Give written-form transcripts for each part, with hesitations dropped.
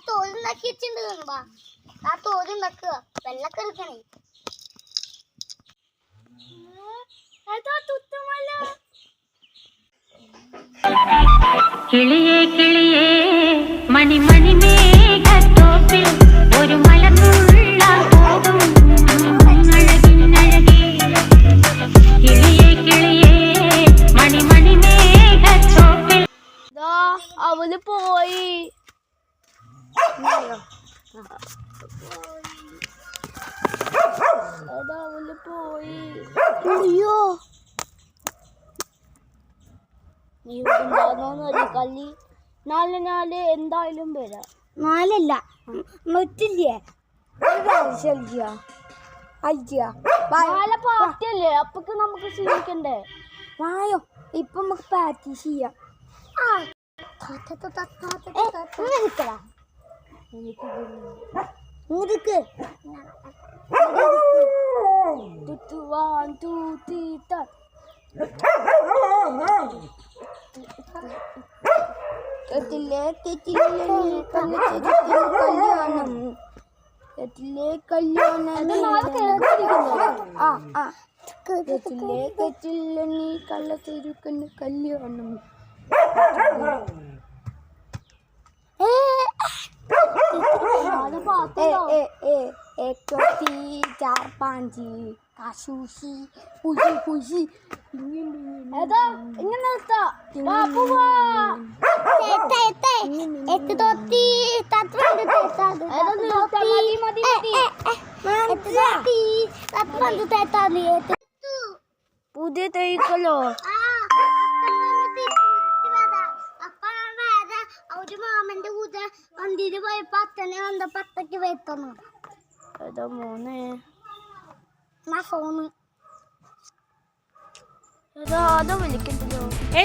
തോലുണ്ടാക്കി വെച്ചിട്ടുണ്ട്. ആ തോലുണ്ടാക്കുക വെള്ളൊക്കെ എടുക്കണേ. കിളിയേ കിളിയേ മണിമണി മേഘത്തോപ്പിൽ ഒരു മലർന്നുള്ള പോകും അഴകിനഴകേ. കിളിയേ കിളിയേ മണിമണി മേഘത്തോപ്പിൽ അവല് പോയി. അവല് പോയി. അയ്യോ നീ കല്ലി 4 എന്തായാലും വരാം. 4 മറ്റില്ലേ പാർട്ടിയല്ലേ അപ്പൊക്ക് നമുക്ക് സ്വീകരിക്കണ്ടേ. വായോ ഇപ്പൊ നമുക്ക് പ്രാക്ടീസ് ചെയ്യാം. കല്യാണം കള്ളത്തിരിക്കുന്ന കല്യാണം. പുതിയ തൈകളോ ഒരു മാമന്റെ കൂടെ വണ്ടിയില് പോയപ്പോ അച്ഛനെ വന്ന 10ക്ക് വെത്തന്നു.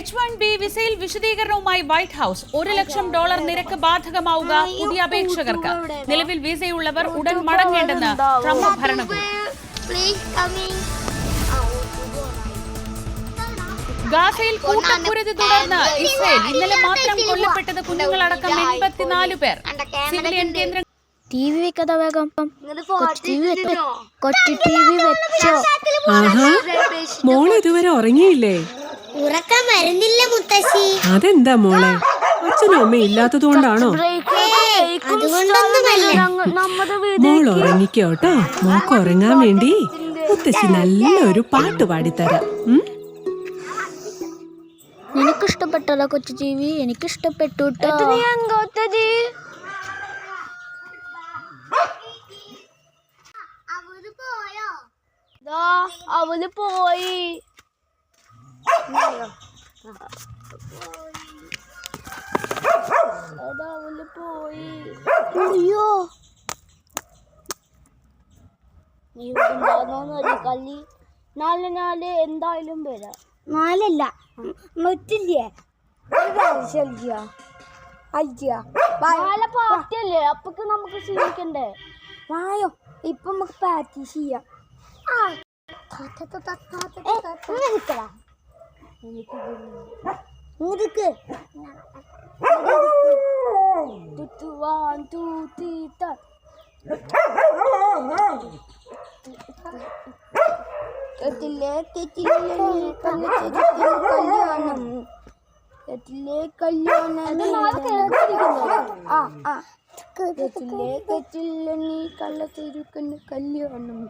H-1B വിസയിൽ വിശദീകരണവുമായി വൈറ്റ് ഹൌസ്. $1 ലക്ഷം നിരക്ക് ബാധകമാവുക പുതിയ അപേക്ഷകർക്ക്. നിലവിൽ വിസയുള്ളവർ ഉടൻ മടങ്ങേണ്ടെന്ന് ട്രംപ് ഭരണകൂടം. ഗാസയിൽ കൂട്ടക്കുരുതി തുടർന്ന് ഇസ്രയേൽ. ഇന്നലെ മാത്രം കൊല്ലപ്പെട്ടത് കുഞ്ഞുങ്ങളടക്കം 84 പേർ. സിവിലിയൻ കേന്ദ്രം TV വെക്കതാ വേഗം. കൊച്ചു TV വെച്ചോ. മോള് ഇതുവരെ ഉറങ്ങിയില്ലേ? ഉറക്കം വരുന്നില്ല മുത്തശ്ശി. അതെന്താ മോളെ, അച്ഛനും അമ്മയും ഇല്ലാത്തതുകൊണ്ടാണോ? മോൾ ഉറങ്ങിക്കോട്ടോ. മോക്ക് ഉറങ്ങാൻ വേണ്ടി മുത്തശ്ശി നല്ലൊരു പാട്ട് പാടിത്തരാം. നിനക്കിഷ്ടപ്പെട്ടല്ലോ കൊച്ചു TV? എനിക്കിഷ്ടപ്പെട്ടു. അവല് പോയി. അവല് പോയി. അയ്യോ നീ കല്ലി 4 എന്തായാലും വരാം. 4 മറ്റില്ലേ പാർട്ടിയല്ലേ അപ്പൊക്ക് നമുക്ക് സ്വീകരിക്കണ്ടേ. വായോ ഇപ്പൊ നമുക്ക് പ്രാക്ടീസ് ചെയ്യാം. കള്ളത്തിരിക്കുന്ന കല്യാണം.